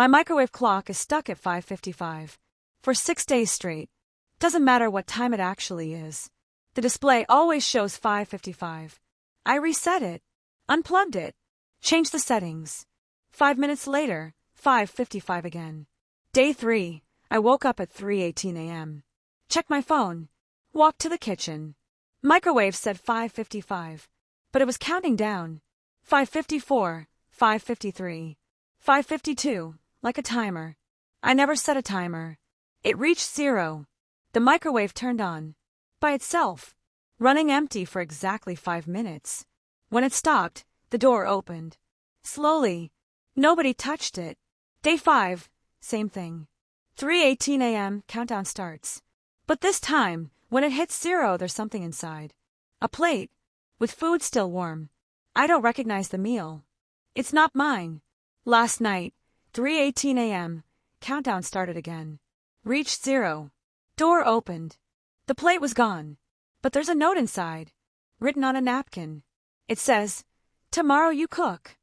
My microwave clock is stuck at 5:55 for 6 days straight. Doesn't matter what time it actually is. The display always shows 5:55. I reset it, unplugged it, changed the settings. 5 minutes later, 5:55 again. Day 3, I woke up at 3:18 a.m. Checked my phone, walked to the kitchen. Microwave said 5:55, but it was counting down. 5:54, 5:53, 5:52, like a timer. I never set a timer. It reached 0. The microwave turned on. By itself, running empty for exactly 5 minutes. When it stopped, the door opened. Slowly. Nobody touched it. Day 5, same thing. 3:18 a.m. countdown starts. But this time, when it hits 0, there's something inside. A plate, with food still warm. I don't recognize the meal. It's not mine. Last night, 3:18 a.m., countdown started again. Reached 0. Door opened. The plate was gone. But there's a note inside, written on a napkin. It says, "Tomorrow you cook."